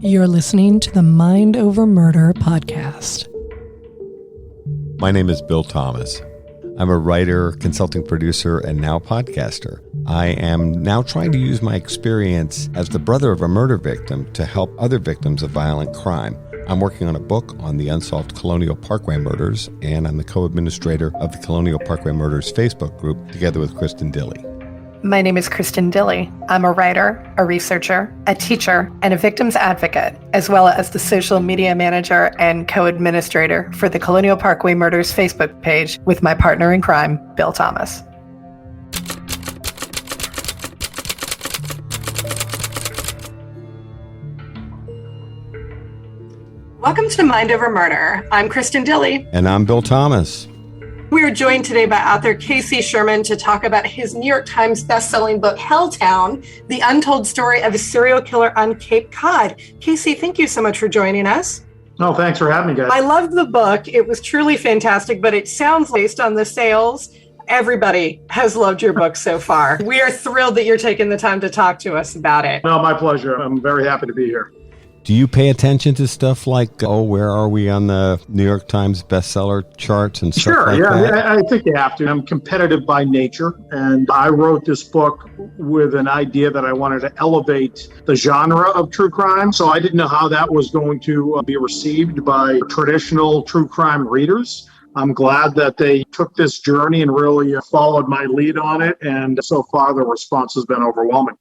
You're listening to the Mind Over Murder podcast. My name is Bill Thomas. I'm a writer, consulting producer, and now podcaster. I am now trying to use my experience as the brother of a murder victim to help other victims of violent crime. I'm working on a book on the unsolved Colonial Parkway Murders, and I'm the co-administrator of the Colonial Parkway Murders Facebook group together with Kristin Dilley. My name is Kristin Dilley. I'm a writer, a researcher, a teacher, and a victims advocate, as well as the social media manager and co-administrator for the Colonial Parkway Murders Facebook page with my partner in crime, Bill Thomas. Welcome to Mind Over Murder. I'm Kristin Dilley. And I'm Bill Thomas. We are joined today by author Casey Sherman to talk about his New York Times bestselling book, Helltown, the Untold Story of a Serial Killer on Cape Cod. Casey, thank you so much for joining us. Oh, thanks for having me, guys. I loved the book. It was truly fantastic, but it sounds based on the sales. Everybody has loved your book so far. We are thrilled that you're taking the time to talk to us about it. No, my pleasure. I'm very happy to be here. Do you pay attention to stuff like, where are we on the New York Times bestseller charts and stuff like that? Sure, I think you have to. I'm competitive by nature, and I wrote this book with an idea that I wanted to elevate the genre of true crime. So I didn't know how that was going to be received by traditional true crime readers. I'm glad that they took this journey and really followed my lead on it, and so far the response has been overwhelming.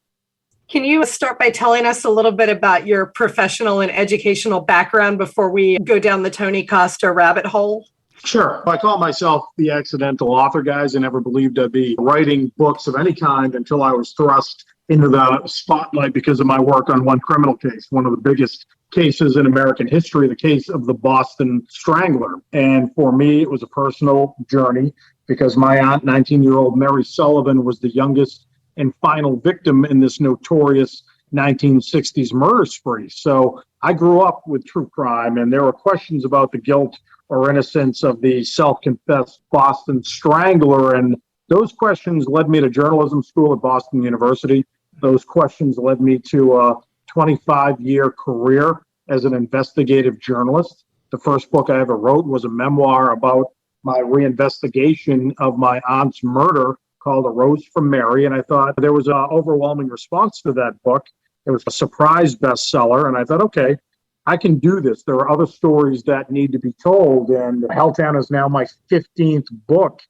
Can you start by telling us a little bit about your professional and educational background before we go down the Tony Costa rabbit hole? Sure. I call myself the accidental author, guys. I never believed I'd be writing books of any kind until I was thrust into the spotlight because of my work on one criminal case, one of the biggest cases in American history, the case of the Boston Strangler. And for me, it was a personal journey because my aunt, 19-year-old Mary Sullivan, was the youngest and final victim in this notorious 1960s murder spree. So I grew up with true crime, and there were questions about the guilt or innocence of the self-confessed Boston Strangler. And those questions led me to journalism school at Boston University. Those questions led me to a 25-year career as an investigative journalist. The first book I ever wrote was a memoir about my reinvestigation of my aunt's murder called A Rose from Mary, and I thought there was an overwhelming response to that book. It was a surprise bestseller, and I thought, okay, I can do this. There are other stories that need to be told, and Helltown is now my 15th book.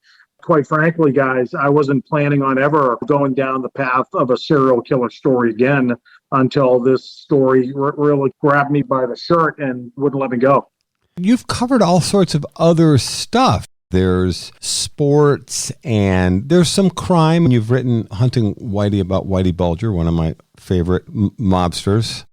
Quite frankly, guys, I wasn't planning on ever going down the path of a serial killer story again until this story really grabbed me by the shirt and wouldn't let me go. You've covered all sorts of other stuff. There's sports and there's some crime. You've written Hunting Whitey about Whitey Bulger, one of my favorite mobsters.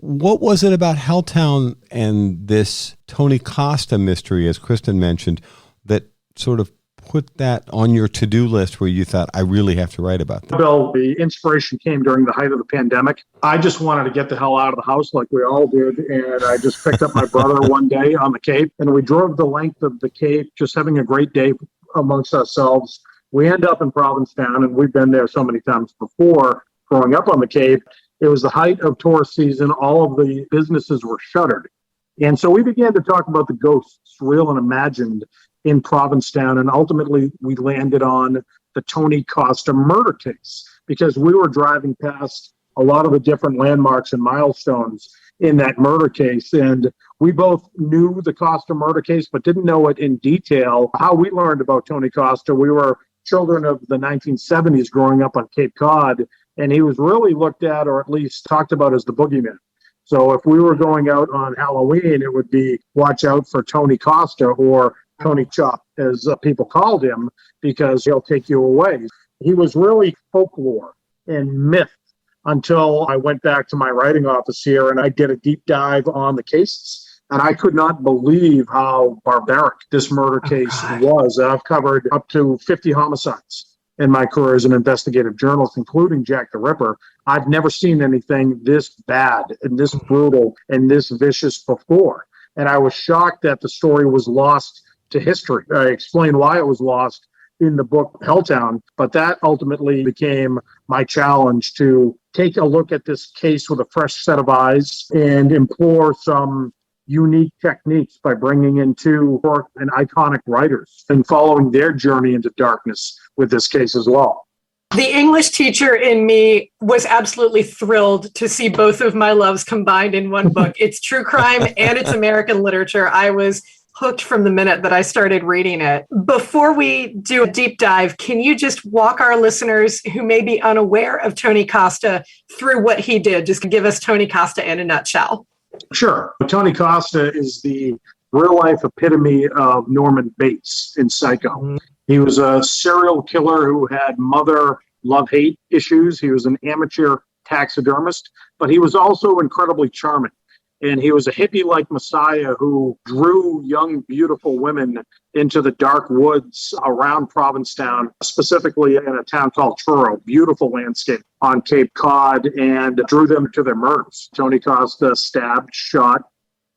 What was it about Helltown and this Tony Costa mystery, as Kristin mentioned, that sort of put that on your to-do list where you thought, I really have to write about that? Bill, the inspiration came during the height of the pandemic. I just wanted to get the hell out of the house like we all did. And I just picked up my brother one day on the Cape, and we drove the length of the Cape, just having a great day amongst ourselves. We end up in Provincetown, and we've been there so many times before growing up on the Cape. It was the height of tourist season. All of the businesses were shuttered. And so we began to talk about the ghosts, real and imagined, in Provincetown, and ultimately we landed on the Tony Costa murder case because we were driving past a lot of the different landmarks and milestones in that murder case, and we both knew the Costa murder case but didn't know it in detail. How we learned about Tony Costa, we were children of the 1970s growing up on Cape Cod, and he was really looked at, or at least talked about, as the boogeyman. So if we were going out on Halloween, it would be watch out for Tony Costa, or Tony Chop, as people called him, because he'll take you away. He was really folklore and myth until I went back to my writing office here and I did a deep dive on the cases. And I could not believe how barbaric this murder case was. I've covered up to 50 homicides in my career as an investigative journalist, including Jack the Ripper. I've never seen anything this bad and this brutal and this vicious before. And I was shocked that the story was lost to history. I explained why it was lost in the book Helltown, but that ultimately became my challenge to take a look at this case with a fresh set of eyes and implore some unique techniques by bringing in two and iconic writers and following their journey into darkness with this case as well. The English teacher in me was absolutely thrilled to see both of my loves combined in one book. It's true crime and it's American literature. I was hooked from the minute that I started reading it. Before we do a deep dive, can you just walk our listeners who may be unaware of Tony Costa through what he did? Just give us Tony Costa in a nutshell. Sure. Tony Costa is the real-life epitome of Norman Bates in Psycho. Mm-hmm. He was a serial killer who had mother love-hate issues. He was an amateur taxidermist, but he was also incredibly charming. And he was a hippie-like messiah who drew young, beautiful women into the dark woods around Provincetown, specifically in a town called Truro, beautiful landscape on Cape Cod, and drew them to their murders. Tony Costa stabbed, shot,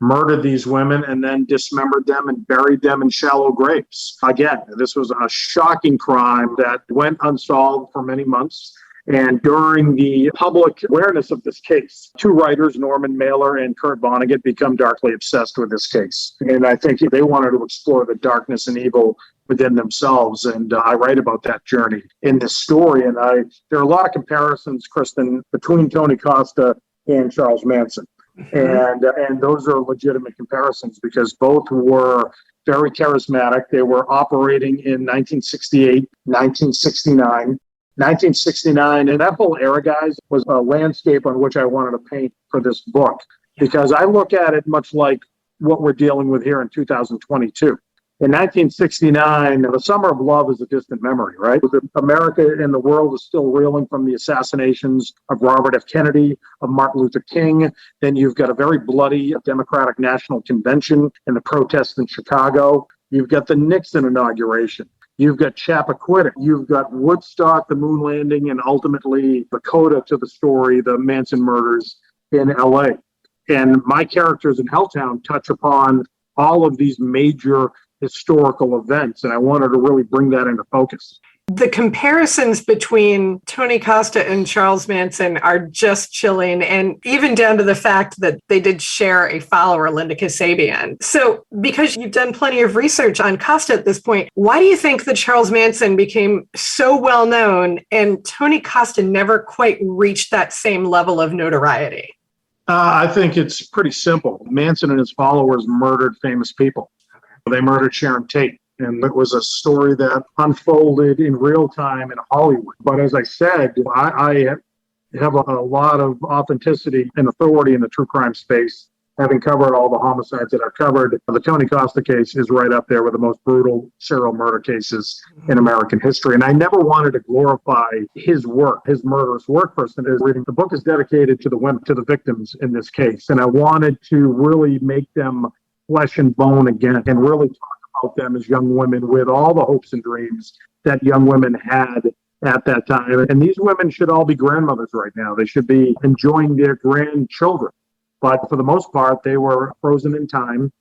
murdered these women, and then dismembered them and buried them in shallow graves. Again, this was a shocking crime that went unsolved for many months. And during the public awareness of this case, two writers, Norman Mailer and Kurt Vonnegut, become darkly obsessed with this case. And I think they wanted to explore the darkness and evil within themselves. And I write about that journey in this story. And there are a lot of comparisons, Kristin, between Tony Costa and Charles Manson. And those are legitimate comparisons because both were very charismatic. They were operating in 1968, 1969. 1969, and that whole era, guys, was a landscape on which I wanted to paint for this book because I look at it much like what we're dealing with here in 2022. In 1969, the Summer of Love is a distant memory, right? America and the world is still reeling from the assassinations of Robert F. Kennedy, of Martin Luther King. Then you've got a very bloody Democratic National Convention and the protests in Chicago. You've got the Nixon inauguration. You've got Chappaquiddick. You've got Woodstock, the moon landing, and ultimately the coda to the story, the Manson murders in L.A. And my characters in Helltown touch upon all of these major historical events, and I wanted to really bring that into focus. The comparisons between Tony Costa and Charles Manson are just chilling, and even down to the fact that they did share a follower, Linda Kasabian. So because you've done plenty of research on Costa at this point, why do you think that Charles Manson became so well known and Tony Costa never quite reached that same level of notoriety? I think it's pretty simple. Manson and his followers murdered famous people. They murdered Sharon Tate. And it was a story that unfolded in real time in Hollywood. But as I said, I have a lot of authenticity and authority in the true crime space, having covered all the homicides that I've covered. The Tony Costa case is right up there with the most brutal serial murder cases in American history. And I never wanted to glorify his work, his murderous work. Person is reading. The book is dedicated to the women, to the victims in this case. And I wanted to really make them flesh and bone again and really talk about them as young women with all the hopes and dreams that young women had at that time. And these women should all be grandmothers right now. They should be enjoying their grandchildren. But for the most part, they were frozen in time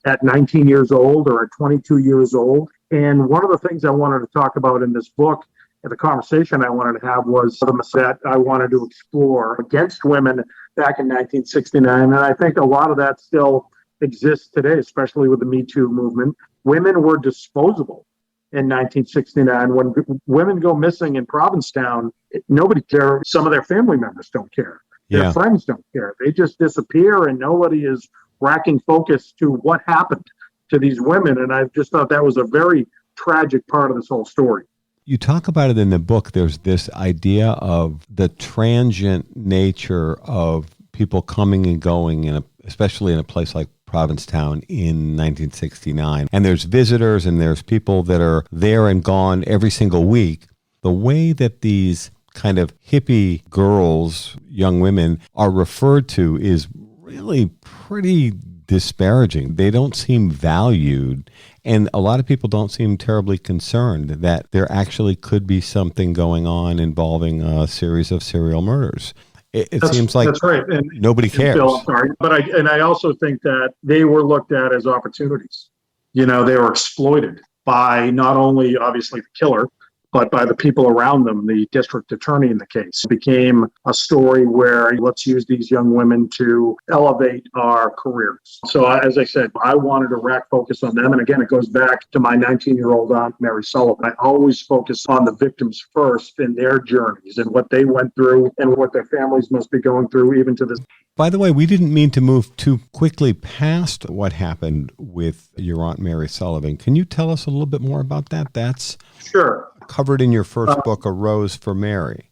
at 19 years old or at 22 years old. And one of the things I wanted to talk about in this book and the conversation I wanted to have was that I wanted to explore against women back in 1969. And I think a lot of that still exists today, especially with the Me Too movement. Women were disposable in 1969. When women go missing in Provincetown, nobody cares. Some of their family members don't care. Their friends don't care. They just disappear and nobody is racking focus to what happened to these women. And I just thought that was a very tragic part of this whole story. You talk about it in the book. There's this idea of the transient nature of people coming and going, especially in a place like Provincetown in 1969. And there's visitors and there's people that are there and gone every single week. The way that these kind of hippie girls, young women, are referred to is really pretty disparaging. They don't seem valued. And a lot of people don't seem terribly concerned that there actually could be something going on involving a series of serial murders. It seems like that's right. And nobody cares. Bill, I'm sorry. But I also think that they were looked at as opportunities. You know, they were exploited. by not only obviously the killer, but by the people around them, the district attorney in the case. It became a story where let's use these young women to elevate our careers. So as I said, I wanted to focus on them. And again, it goes back to my 19-year-old aunt, Mary Sullivan. I always focus on the victims first in their journeys and what they went through and what their families must be going through even to this. By the way, we didn't mean to move too quickly past what happened with your Aunt Mary Sullivan. Can you tell us a little bit more about that? That's sure covered in your first book, A Rose for Mary.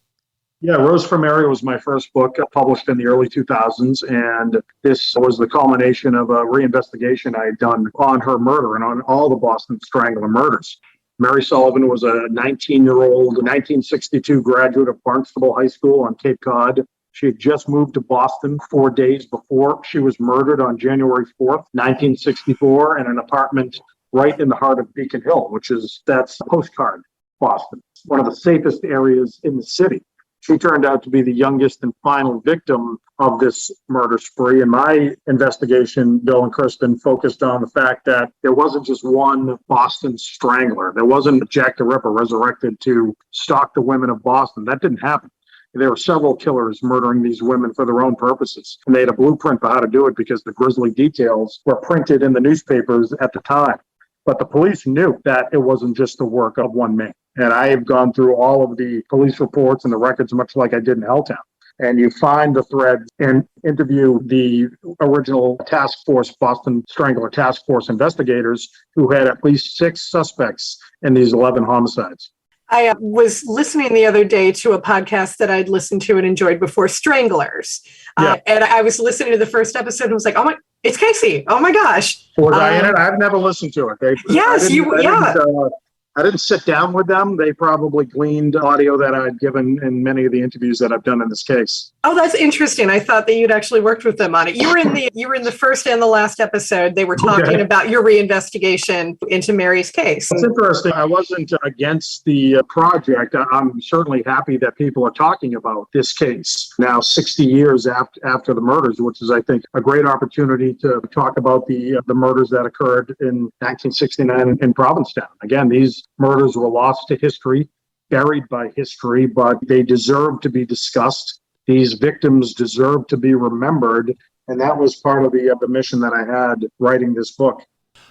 Yeah, Rose for Mary was my first book, published in the early 2000s, and this was the culmination of a reinvestigation I had done on her murder and on all the Boston Strangler murders. Mary Sullivan was a 19-year-old, 1962 graduate of Barnstable High School on Cape Cod. She had just moved to Boston 4 days before. She was murdered on January 4th, 1964, in an apartment right in the heart of Beacon Hill, that's postcard Boston, one of the safest areas in the city. She turned out to be the youngest and final victim of this murder spree. And my investigation, Bill and Kristin, focused on the fact that there wasn't just one Boston strangler. There wasn't Jack the Ripper resurrected to stalk the women of Boston. That didn't happen. There were several killers murdering these women for their own purposes. And they had a blueprint for how to do it because the grisly details were printed in the newspapers at the time. But the police knew that it wasn't just the work of one man. And I have gone through all of the police reports and the records, much like I did in Helltown. And you find the threads and interview the original task force, Boston Strangler Task Force investigators, who had at least 6 suspects in these 11 homicides. I was listening the other day to a podcast that I'd listened to and enjoyed before, Stranglers. Yeah. And I was listening to the first episode and was like, it's Casey. Oh my gosh. I've never listened to it. I didn't sit down with them. They probably gleaned audio that I'd given in many of the interviews that I've done in this case. Oh, that's interesting. I thought that you'd actually worked with them on it. You were in the first and the last episode. They were talking about your reinvestigation into Mary's case. It's interesting. I wasn't against the project. I'm certainly happy that people are talking about this case now 60 years after the murders, which is, I think, a great opportunity to talk about the murders that occurred in 1969 in Provincetown. Again, these murders were lost to history, buried by history, but they deserve to be discussed. These victims deserve to be remembered. And that was part of the mission that I had writing this book.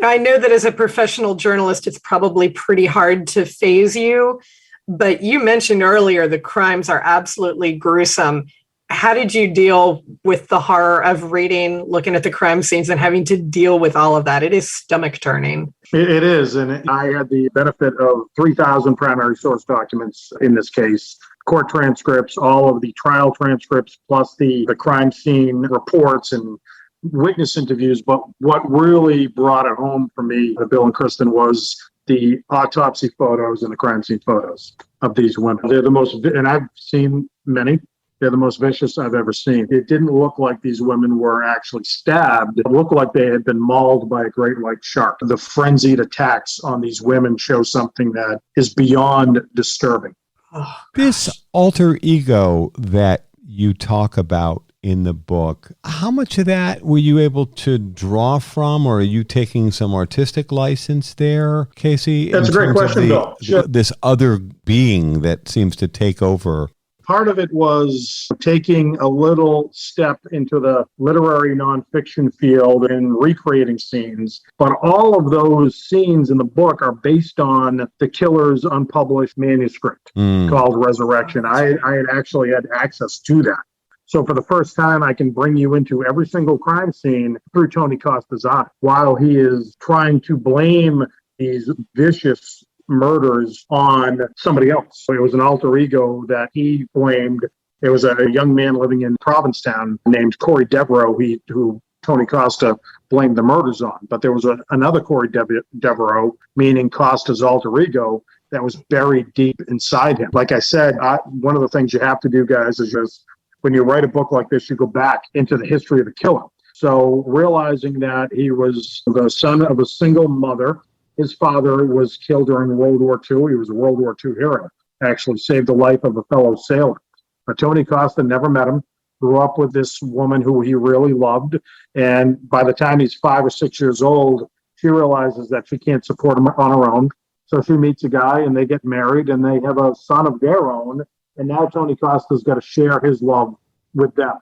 I know that as a professional journalist, it's probably pretty hard to faze you, but you mentioned earlier the crimes are absolutely gruesome. How did you deal with the horror of looking at the crime scenes and having to deal with all of that? It is stomach turning. It is. And I had the benefit of 3,000 primary source documents in this case, court transcripts, all of the trial transcripts, plus the crime scene reports and witness interviews. But what really brought it home for me, Bill and Kristin, was the autopsy photos and the crime scene photos of these women. They're the most, and I've seen many. They're the most vicious I've ever seen. It didn't look like these women were actually stabbed. It looked like they had been mauled by a great white shark. The frenzied attacks on these women show something that is beyond disturbing. Oh, this alter ego that you talk about in the book, how much of that were you able to draw from, or are you taking some artistic license there, Casey? That's a great question, Bill. Sure. This other being that seems to take over. Part of it was taking a little step into the literary nonfiction field and recreating scenes. But all of those scenes in the book are based on the killer's unpublished manuscript called Resurrection. I had actually had access to that. So for the first time, I can bring you into every single crime scene through Tony Costa's eye, while he is trying to blame these vicious murders on somebody else. So it was an alter ego that he blamed. It was a young man living in Provincetown named Corey Devereaux, who Tony Costa blamed the murders on. But there was another Corey Devereaux, meaning Costa's alter ego, that was buried deep inside him. Like I said, one of the things you have to do, guys, is just when you write a book like this, you go back into the history of the killer. So realizing that he was the son of a single mother, his father was killed during World War II. He was a World War II hero, actually saved the life of a fellow sailor. But Tony Costa never met him, grew up with this woman who he really loved. And by the time he's 5 or 6 years old, She realizes that she can't support him on her own. So she meets a guy and they get married and they have a son of their own. And now Tony Costa's got to share his love with them.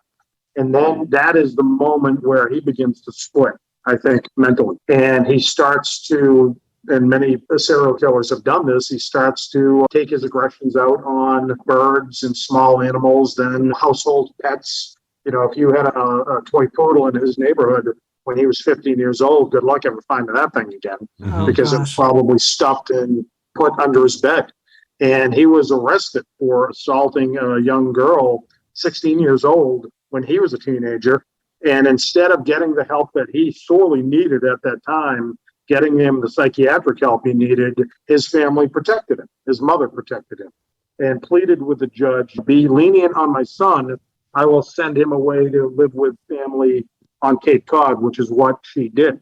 And then that is the moment where he begins to split, I think, mentally. And he starts to, and many serial killers have done this, he starts to take his aggressions out on birds and small animals, then household pets. You know, if you had a toy poodle in his neighborhood when he was 15 years old, good luck ever finding that thing again, because it was probably stuffed and put under his bed. And he was arrested for assaulting a young girl, 16 years old, when he was a teenager. And instead of getting the help that he sorely needed at that time, getting him the psychiatric help he needed, his family protected him. His mother protected him and pleaded with the judge, be lenient on my son. I will send him away to live with family on Cape Cod, which is what she did.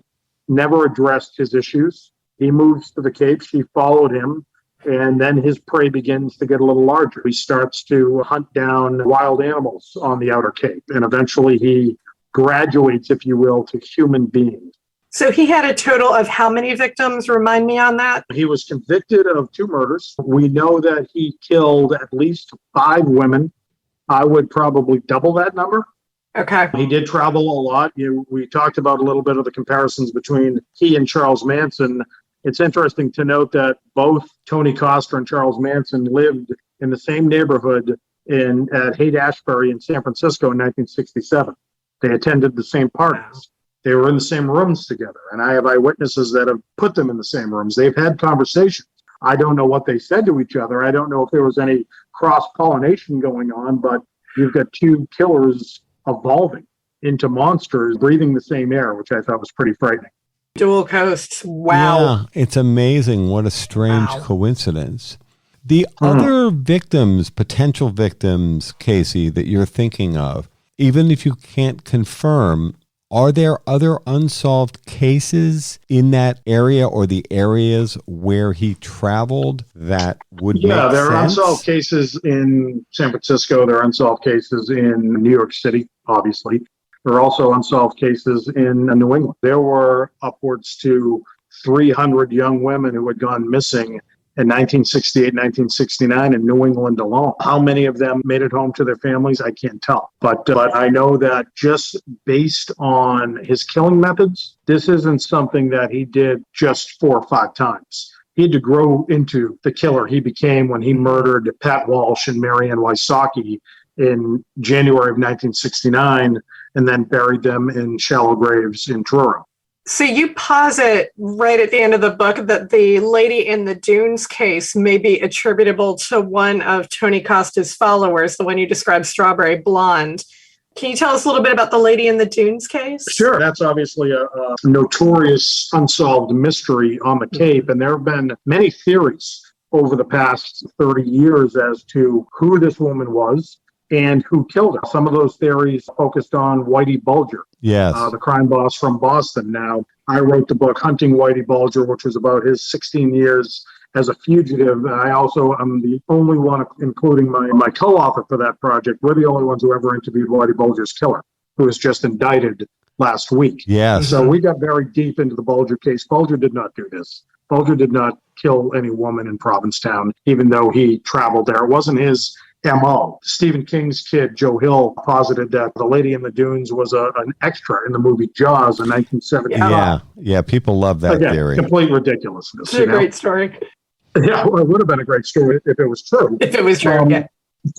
Never addressed his issues. He moves to the Cape. She followed him. And then his prey begins to get a little larger. He starts to hunt down wild animals on the outer Cape. And eventually he graduates, if you will, to human beings. So he had a total of how many victims? Remind me on that. He was convicted of 2 murders. We know that he killed at least 5 women. I would probably double that number. Okay. He did travel a lot. We talked about a little bit of the comparisons between he and Charles Manson. It's interesting to note that both Tony Costa and Charles Manson lived in the same neighborhood at Haight-Ashbury in San Francisco in 1967. They attended the same parties. They were in the same rooms together. And I have eyewitnesses that have put them in the same rooms. They've had conversations. I don't know what they said to each other. I don't know if there was any cross-pollination going on, but you've got 2 killers evolving into monsters, breathing the same air, which I thought was pretty frightening. Dual coasts. Wow. Yeah, it's amazing. What a strange coincidence. The other victims, potential victims, Casey, that you're thinking of, even if you can't confirm, are there other unsolved cases in that area or the areas where he traveled that would make sense? Yeah, there are unsolved cases in San Francisco. There are unsolved cases in New York City, obviously. There are also unsolved cases in New England. There were upwards to 300 young women who had gone missing in 1968, 1969 in New England alone. How many of them made it home to their families, I can't tell. But I know that just based on his killing methods, this isn't something that he did just 4 or 5 times. He had to grow into the killer he became when he murdered Pat Walsh and Marianne Wysocki in January of 1969, and then buried them in shallow graves in Truro. So you posit right at the end of the book that the Lady in the Dunes case may be attributable to one of Tony Costa's followers, the one you described, Strawberry Blonde. Can you tell us a little bit about the Lady in the Dunes case? Sure. That's obviously a notorious unsolved mystery on the Cape, and there have been many theories over the past 30 years as to who this woman was and who killed her. Some of those theories focused on Whitey Bulger, the crime boss from Boston. Now, I wrote the book Hunting Whitey Bulger, which was about his 16 years as a fugitive. I also am the only one, including my co-author for that project. We're the only ones who ever interviewed Whitey Bulger's killer, who was just indicted last week. Yes. So we got very deep into the Bulger case. Bulger did not do this. Bulger did not kill any woman in Provincetown, even though he traveled there. It wasn't his M.O. Stephen King's kid, Joe Hill, posited that the Lady in the Dunes was an extra in the movie Jaws in 1975. Yeah, people love that theory. Complete ridiculousness. It's a great story. Yeah, well, it would have been a great story if it was true. If it was true, yeah.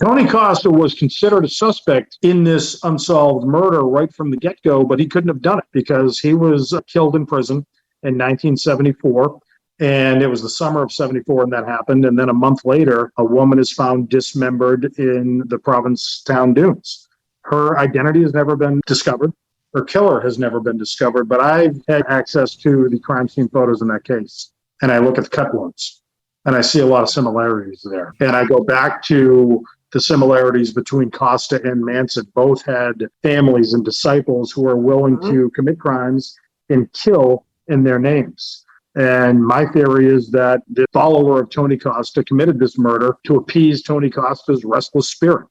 Tony Costa was considered a suspect in this unsolved murder right from the get-go, but he couldn't have done it because he was killed in prison in 1974. And it was the summer of 74 when that happened. And then a month later, a woman is found dismembered in the Provincetown Dunes. Her identity has never been discovered. Her killer has never been discovered. But I've had access to the crime scene photos in that case. And I look at the cut wounds. And I see a lot of similarities there. And I go back to the similarities between Costa and Manson. Both had families and disciples who are willing to commit crimes and kill in their names. And my theory is that the follower of Tony Costa committed this murder to appease Tony Costa's restless spirit.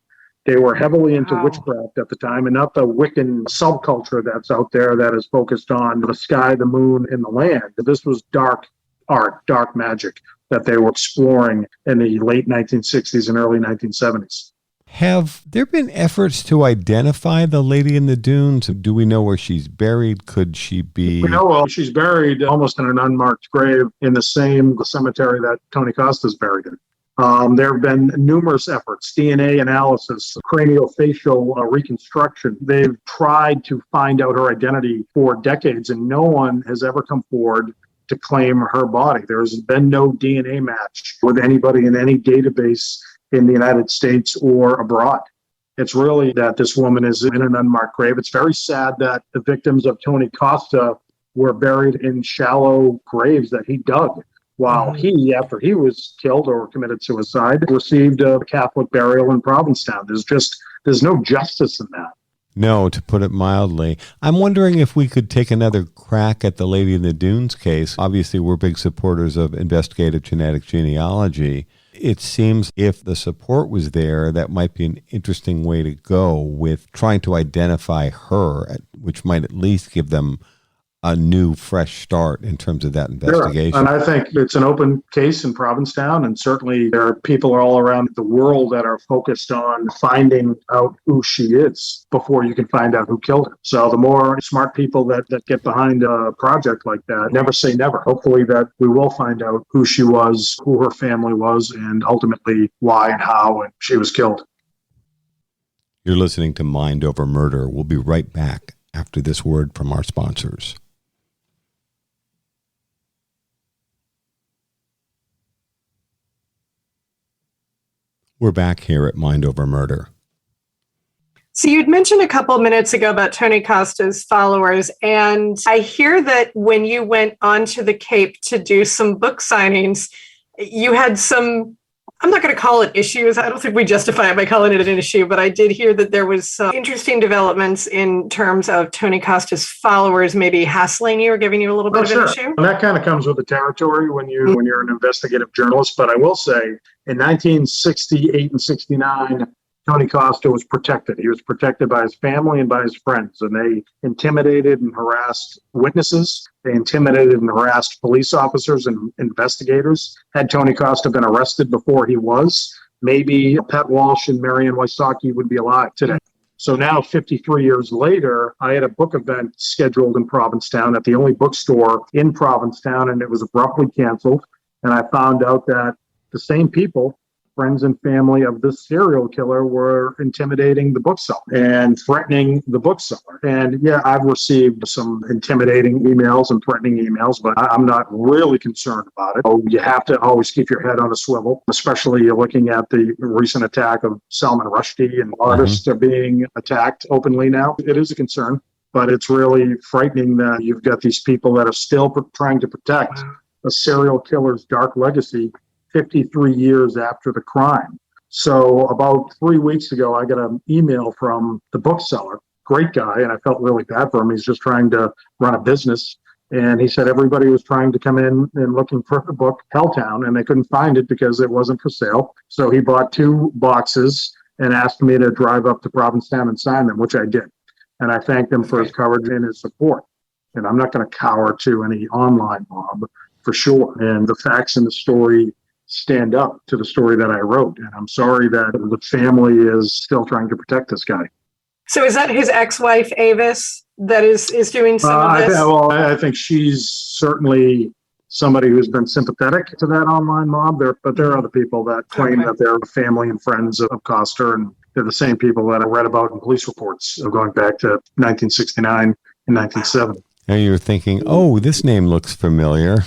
They were heavily into Wow. witchcraft at the time, and not the Wiccan subculture that's out there that is focused on the sky, the moon, and the land. This was dark art, dark magic that they were exploring in the late 1960s and early 1970s. Have there been efforts to identify the lady in the dunes? Do we know where she's buried? Could she be? We know well, she's buried almost in an unmarked grave in the same cemetery that Tony Costa's buried in. There have been numerous efforts, DNA analysis, craniofacial reconstruction. They've tried to find out her identity for decades, and no one has ever come forward to claim her body. There's been no DNA match with anybody in any database in the United States or abroad. It's really that this woman is in an unmarked grave. It's very sad that the victims of Tony Costa were buried in shallow graves that he dug, while he, after he was killed or committed suicide, received a Catholic burial in Provincetown. There's no justice in that. No, to put it mildly. I'm wondering if we could take another crack at the Lady in the Dunes case. Obviously, we're big supporters of investigative genetic genealogy. It seems if the support was there, that might be an interesting way to go with trying to identify her, which might at least give them a new, fresh start in terms of that investigation. Sure. And I think it's an open case in Provincetown, and certainly there are people all around the world that are focused on finding out who she is before you can find out who killed her. So the more smart people that get behind a project like that, never say never. Hopefully that we will find out who she was, who her family was, and ultimately why and how she was killed. You're listening to Mind Over Murder. We'll be right back after this word from our sponsors. We're back here at Mind Over Murder. So you'd mentioned a couple of minutes ago about Tony Costa's followers, and I hear that when you went onto the Cape to do some book signings, you had some, I'm not going to call it issues. I don't think we justify it by calling it an issue, but I did hear that there was some interesting developments in terms of Tony Costa's followers maybe hassling you or giving you a little bit of an issue. And that kind of comes with the territory when you're an investigative journalist. But I will say, in 1968 and 69, Tony Costa was protected. He was protected by his family and by his friends, and they intimidated and harassed witnesses. They intimidated and harassed police officers and investigators. Had Tony Costa been arrested before he was, maybe Pat Walsh and Marianne Wysocki would be alive today. So now, 53 years later, I had a book event scheduled in Provincetown at the only bookstore in Provincetown, and it was abruptly canceled. And I found out that the same people, friends and family of this serial killer, were intimidating the bookseller and threatening the bookseller. And yeah, I've received some intimidating emails and threatening emails, but I'm not really concerned about it. Oh, you have to always keep your head on a swivel, especially looking at the recent attack of Salman Rushdie, and artists are being attacked openly now. It is a concern, but it's really frightening that you've got these people that are still trying to protect a serial killer's dark legacy 53 years after the crime. So about 3 weeks ago, I got an email from the bookseller, great guy, and I felt really bad for him. He's just trying to run a business. And he said everybody was trying to come in and looking for the book Helltown, and they couldn't find it because it wasn't for sale. So he bought 2 boxes and asked me to drive up to Provincetown and sign them, which I did. And I thanked him for his courage and his support. And I'm not going to cower to any online mob, for sure. And the facts in the story stand up to the story that I wrote. And I'm sorry that the family is still trying to protect this guy. So is that his ex-wife, Avis, that is doing some of this? I think she's certainly somebody who's been sympathetic to that online mob. But there are other people that claim that they're family and friends of Costa, and they're the same people that I read about in police reports going back to 1969 and 1970. And you're thinking, oh, this name looks familiar.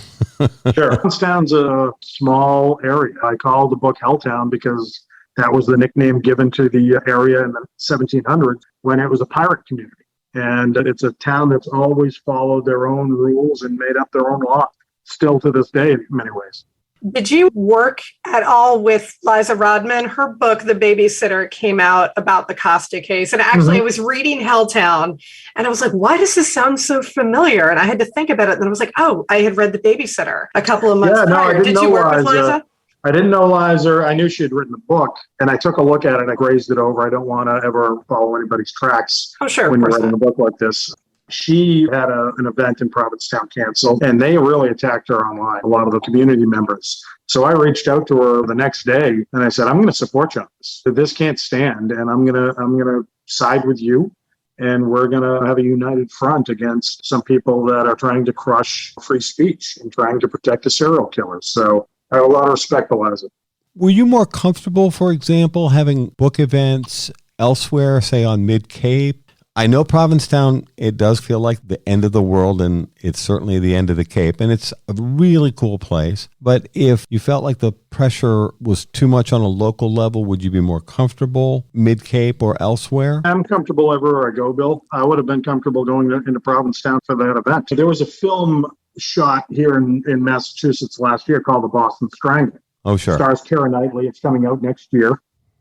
Sure. Provincetown's a small area. I call the book Helltown because that was the nickname given to the area in the 1700s when it was a pirate community. And it's a town that's always followed their own rules and made up their own law, still to this day in many ways. Did you work at all with Liza Rodman? Her book, The Babysitter, came out about the Costa case. And actually, I was reading Helltown, and I was like, why does this sound so familiar? And I had to think about it. And then I was like, oh, I had read The Babysitter a couple of months prior. Did you work with Liza? I didn't know Liza. I knew she had written the book, and I took a look at it. I grazed it over. I don't want to ever follow anybody's tracks Oh, sure. when Of you're course writing not. a book like this. She had an event in Provincetown canceled, and they really attacked her online, a lot of the community members. So I reached out to her the next day, and I said, I'm going to support you on this. This can't stand, and I'm going to side with you. And we're going to have a united front against some people that are trying to crush free speech and trying to protect the serial killers. So I have a lot of respect for Liza. Were you more comfortable, for example, having book events elsewhere, say on Mid-Cape? I know Provincetown, it does feel like the end of the world, and it's certainly the end of the Cape, and it's a really cool place. But if you felt like the pressure was too much on a local level, would you be more comfortable Mid-Cape or elsewhere? I'm comfortable everywhere I go, Bill. I would have been comfortable going into Provincetown for that event. There was a film shot here in Massachusetts last year called The Boston Strangler. Oh, sure. Stars Keira Knightley. It's coming out next year.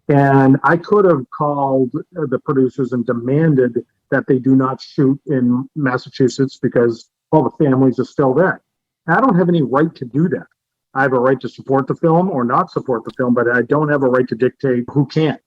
And I could have called the producers and demanded that they do not shoot in Massachusetts because all the families are still there. I don't have any right to do that. I have a right to support the film or not support the film, but I don't have a right to dictate who can.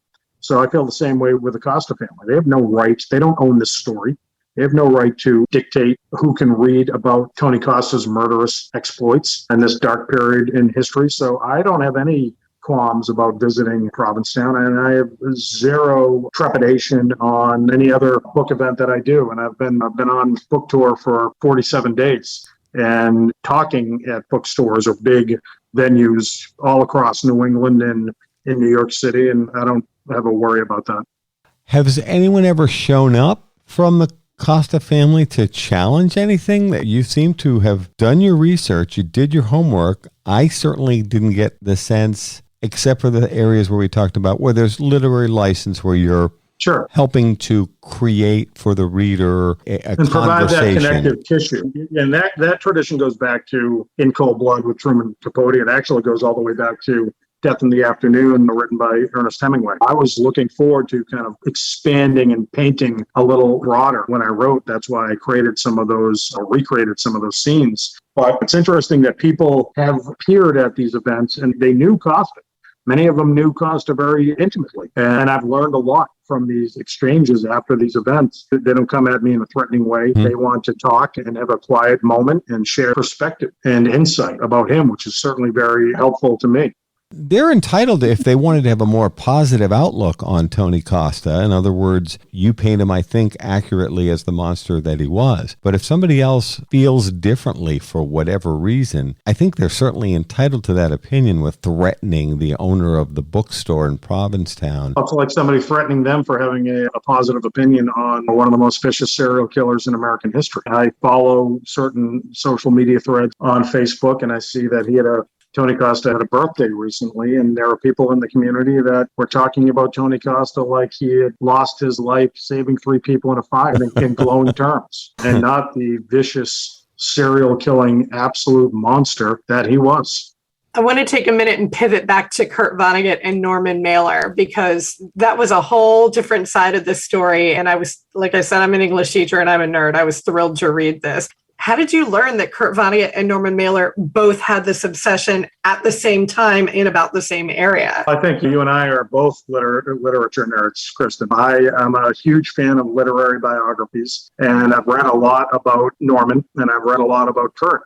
So I feel the same way with the Costa family. They have no rights. They don't own this story. They have no right to dictate who can read about Tony Costa's murderous exploits and this dark period in history. So I don't have any qualms about visiting Provincetown, and I have zero trepidation on any other book event that I do. And I've been on book tour for 47 days and talking at bookstores or big venues all across New England and in New York City, and I don't have a worry about that. Has anyone ever shown up from the Costa family to challenge anything? That you seem to have done your research, you did your homework. I certainly didn't get the sense, except for the areas where we talked about, where there's literary license, where you're Sure. helping to create for the reader a And provide that conversation. connective tissue. And that tradition goes back to In Cold Blood with Truman Capote. It actually goes all the way back to Death in the Afternoon, written by Ernest Hemingway. I was looking forward to kind of expanding and painting a little broader when I wrote. That's why I created some of those, or recreated some of those scenes. But it's interesting that people have appeared at these events and they knew Costa. Many of them knew Costa very intimately. And I've learned a lot from these exchanges after these events. They don't come at me in a threatening way. They want to talk and have a quiet moment and share perspective and insight about him, which is certainly very helpful to me. They're entitled to, if they wanted to have a more positive outlook on Tony Costa. In other words, you paint him, I think, accurately as the monster that he was. But if somebody else feels differently for whatever reason, I think they're certainly entitled to that opinion with threatening the owner of the bookstore in Provincetown. It's like somebody threatening them for having a positive opinion on one of the most vicious serial killers in American history. I follow certain social media threads on Facebook, and I see that Tony Costa had a birthday recently, and there are people in the community that were talking about Tony Costa like he had lost his life saving 3 people in a fire in glowing terms, and not the vicious serial killing absolute monster that he was. I want to take a minute and pivot back to Kurt Vonnegut and Norman Mailer, because that was a whole different side of the story. And I was, like I said, I'm an English teacher and I'm a nerd. I was thrilled to read this. How did you learn that Kurt Vonnegut and Norman Mailer both had this obsession at the same time in about the same area? I think you and I are both literature nerds, Kristin. I am a huge fan of literary biographies, and I've read a lot about Norman, and I've read a lot about Kurt.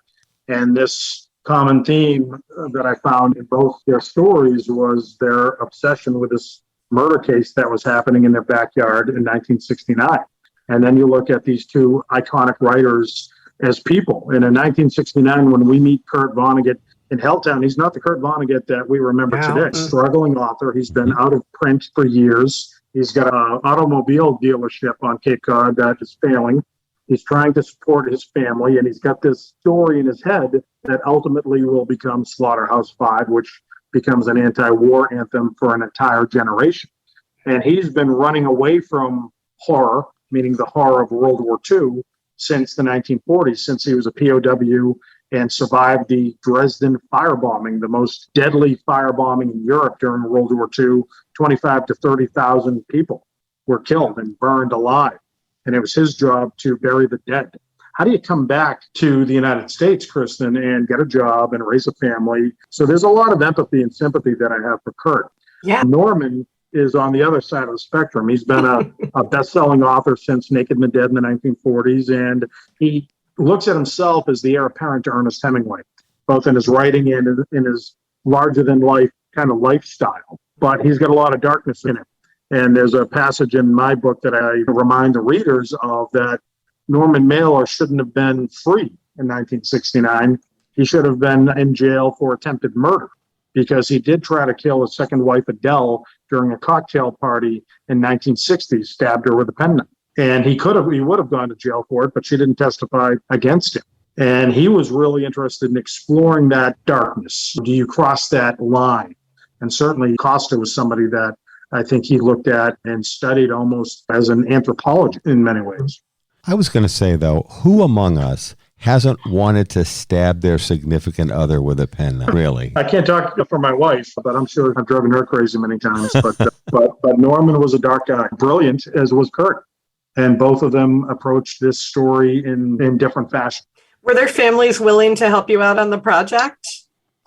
And this common theme that I found in both their stories was their obsession with this murder case that was happening in their backyard in 1969. And then you look at these two iconic writers as people. And in 1969, when we meet Kurt Vonnegut in Helltown, he's not the Kurt Vonnegut that we remember today. Struggling author. He's been out of print for years. He's got an automobile dealership on Cape Cod that is failing. He's trying to support his family, and he's got this story in his head that ultimately will become Slaughterhouse-Five, which becomes an anti-war anthem for an entire generation. And he's been running away from horror, meaning the horror of World War II, since the 1940s, since he was a POW and survived the Dresden firebombing, the most deadly firebombing in Europe during World War II. 25 to 30,000 people were killed and burned alive. And it was his job to bury the dead. how do you come back to the United States, Kristin, and get a job and raise a family? So there's a lot of empathy and sympathy that I have for Kurt. Yeah. Norman is on the other side of the spectrum. He's been a best-selling author since Naked and the Dead in the 1940s, and he looks at himself as the heir apparent to Ernest Hemingway, both in his writing and in his larger-than-life kind of lifestyle. But he's got a lot of darkness in it. And there's a passage in my book that I remind the readers of, that Norman Mailer shouldn't have been free in 1969. He should have been in jail for attempted murder, because he did try to kill his second wife, Adele, during a cocktail party in 1960, stabbed her with a penknife. And he would have gone to jail for it, but she didn't testify against him. And he was really interested in exploring that darkness. Do you cross that line? And certainly Costa was somebody that I think he looked at and studied almost as an anthropologist in many ways. I was going to say, though, who among us hasn't wanted to stab their significant other with a pen? Really? I can't talk for my wife, but I'm sure I've driven her crazy many times. But Norman was a dark guy, brilliant, as was Kurt. And both of them approached this story in different fashions. Were their families willing to help you out on the project?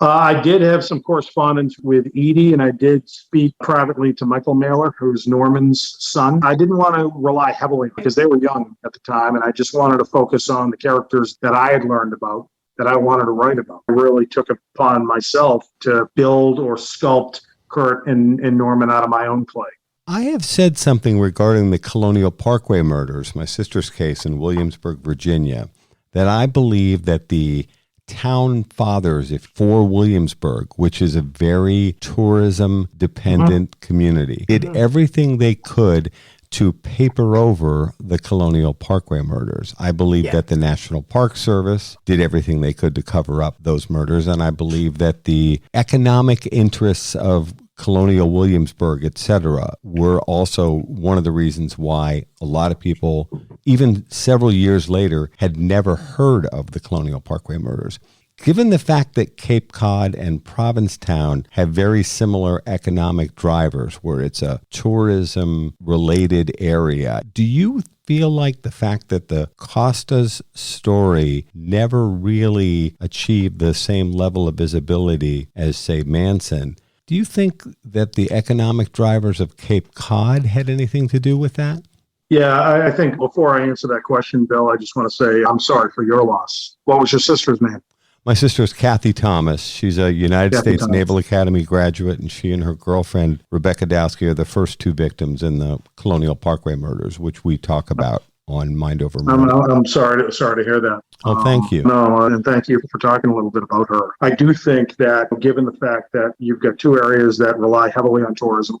I did have some correspondence with Edie, and I did speak privately to Michael Mailer, who's Norman's son. I didn't want to rely heavily because they were young at the time, and I just wanted to focus on the characters that I had learned about, that I wanted to write about. I really took it upon myself to build or sculpt Kurt and Norman out of my own clay. I have said something regarding the Colonial Parkway murders, my sister's case in Williamsburg, Virginia, that I believe that the town fathers for Williamsburg, which is a very tourism-dependent community, did everything they could to paper over the Colonial Parkway murders. I believe that the National Park Service did everything they could to cover up those murders, and I believe that the economic interests of Colonial Williamsburg, etc., were also one of the reasons why a lot of people, even several years later, had never heard of the Colonial Parkway murders. Given the fact that Cape Cod and Provincetown have very similar economic drivers, where it's a tourism-related area, do you feel like the fact that the Costa's story never really achieved the same level of visibility as, say, Manson, do you think that the economic drivers of Cape Cod had anything to do with that? Yeah, I think before I answer that question, Bill, I just want to say I'm sorry for your loss. What was your sister's name? My sister is Kathy Thomas. She's a United States Naval Academy graduate, and she and her girlfriend, Rebecca Dowski, are the first two victims in the Colonial Parkway murders, which we talk about on Mind Over Murder. I'm sorry to hear that. Oh, thank you. No, and thank you for talking a little bit about her. I do think that given the fact that you've got two areas that rely heavily on tourism,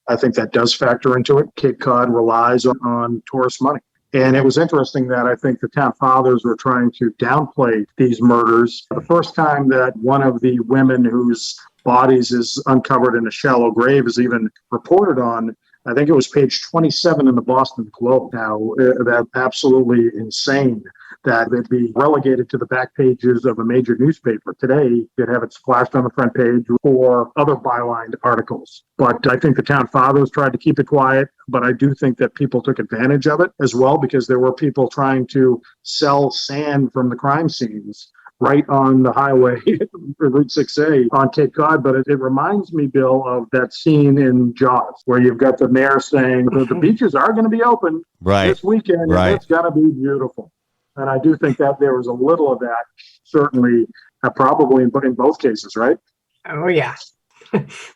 I think that does factor into it. Cape Cod relies on tourist money. And it was interesting that I think the town fathers were trying to downplay these murders. The first time that one of the women whose bodies is uncovered in a shallow grave is even reported on, I think it was page 27 in the Boston Globe. Now, that's absolutely insane that they'd be relegated to the back pages of a major newspaper. Today, you'd have it splashed on the front page or other bylined articles. But I think the town fathers tried to keep it quiet, but I do think that people took advantage of it as well, because there were people trying to sell sand from the crime scenes right on the highway, Route 6A on Cape Cod. But it reminds me, Bill, of that scene in Jaws, where you've got the mayor saying the beaches are going to be open this weekend, and it's going to be beautiful. And I do think that there was a little of that, certainly, probably in both cases, right? Oh, yeah.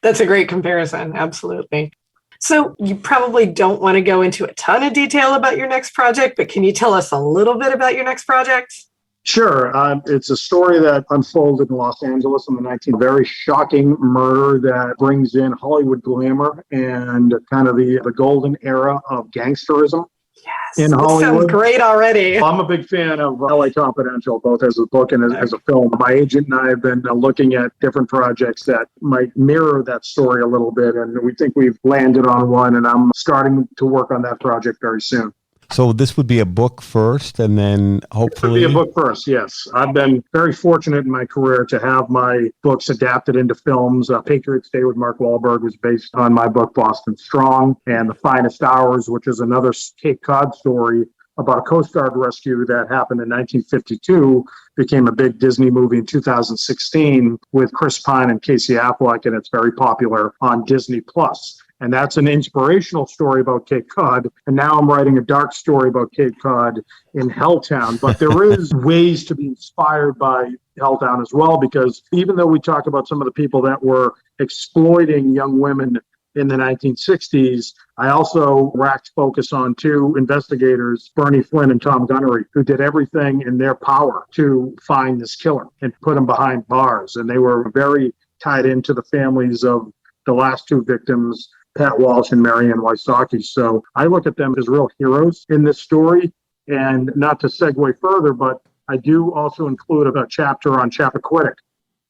That's a great comparison. Absolutely. So you probably don't want to go into a ton of detail about your next project, but can you tell us a little bit about your next project? Sure. It's a story that unfolded in Los Angeles in the 19th. Very shocking murder that brings in Hollywood glamour and kind of the golden era of gangsterism. Yes, in Hollywood. Sounds great already. I'm a big fan of LA Confidential, both as a book and as a film. My agent and I have been looking at different projects that might mirror that story a little bit, and we think we've landed on one, and I'm starting to work on that project very soon. So this would be a book first, and then hopefully... It would be a book first, yes. I've been very fortunate in my career to have my books adapted into films. Patriots Day with Mark Wahlberg was based on my book, Boston Strong, and The Finest Hours, which is another Cape Cod story, about a Coast Guard rescue that happened in 1952, became a big Disney movie in 2016 with Chris Pine and Casey Affleck, and it's very popular on Disney Plus. And that's an inspirational story about Cape Cod. And now I'm writing a dark story about Cape Cod in Helltown. But there is ways to be inspired by Helltown as well, because even though we talk about some of the people that were exploiting young women in the 1960s, I also racked focus on two investigators, Bernie Flynn and Tom Gunnery, who did everything in their power to find this killer and put him behind bars. And they were very tied into the families of the last two victims, Pat Walsh and Marianne Wysocki. So I look at them as real heroes in this story. And not to segue further, but I do also include a chapter on Chappaquiddick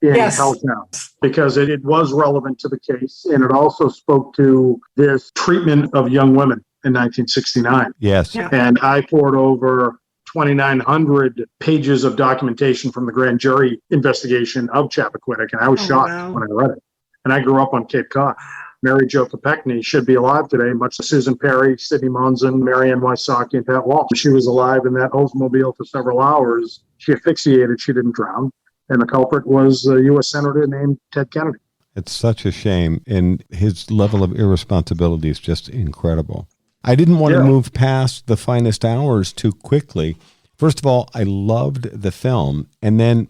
in Helltown, because it was relevant to the case. And it also spoke to this treatment of young women in 1969. Yes. Yeah. And I poured over 2,900 pages of documentation from the grand jury investigation of Chappaquiddick. And I was shocked when I read it. And I grew up on Cape Cod. Mary Jo Kopechne should be alive today, much like Susan Perry, Sidney Monson, Marianne Wysocki, and Pat Walsh. She was alive in that Oldsmobile for several hours. She asphyxiated. She didn't drown. And the culprit was a U.S. Senator named Ted Kennedy. It's such a shame. And his level of irresponsibility is just incredible. I didn't want to move past The Finest Hours too quickly. First of all, I loved the film. And then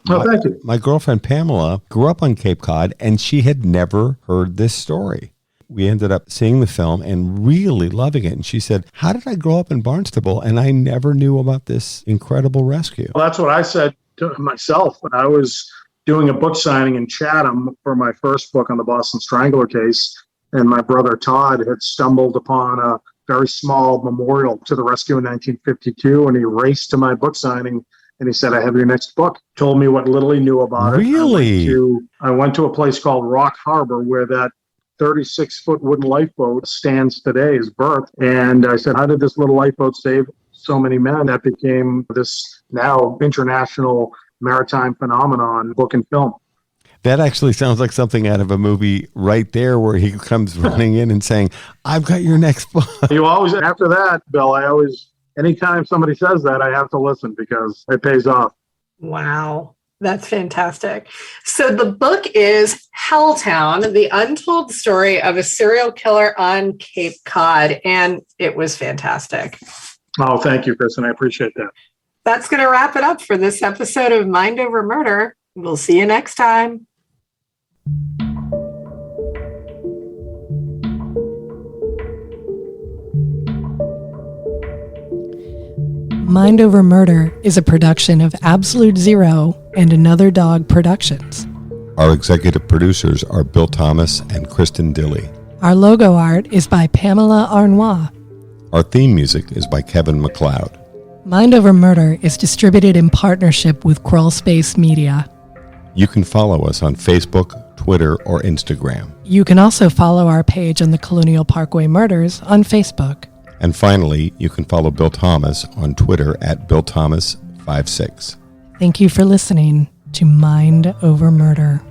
my girlfriend Pamela grew up on Cape Cod, and she had never heard this story. We ended up seeing the film and really loving it. And she said, how did I grow up in Barnstable and I never knew about this incredible rescue? Well, that's what I said to myself when I was doing a book signing in Chatham for my first book on the Boston Strangler case. And my brother Todd had stumbled upon a very small memorial to the rescue in 1952. And he raced to my book signing and he said, I have your next book. Told me what little he knew about it. Really? I went to a place called Rock Harbor where that 36-foot wooden lifeboat stands today, is birth. And I said, how did this little lifeboat save so many men? That became this now international maritime phenomenon, book and film. That actually sounds like something out of a movie right there, where he comes running in and saying, I've got your next book. You always, after that, Bill, anytime somebody says that, I have to listen because it pays off. Wow. That's fantastic. So the book is Helltown, the untold story of a serial killer on Cape Cod. And it was fantastic. Oh, thank you, Kristin. I appreciate that. That's going to wrap it up for this episode of Mind Over Murder. We'll see you next time. Mind Over Murder is a production of Absolute Zero and Another Dog Productions. Our executive producers are Bill Thomas and Kristin Dilley. Our logo art is by Pamela Arnois. Our theme music is by Kevin MacLeod. Mind Over Murder is distributed in partnership with Crawl Space Media. You can follow us on Facebook, Twitter, or Instagram. You can also follow our page on the Colonial Parkway Murders on Facebook. And finally, you can follow Bill Thomas on Twitter at BillThomas56. Thank you for listening to Mind Over Murder.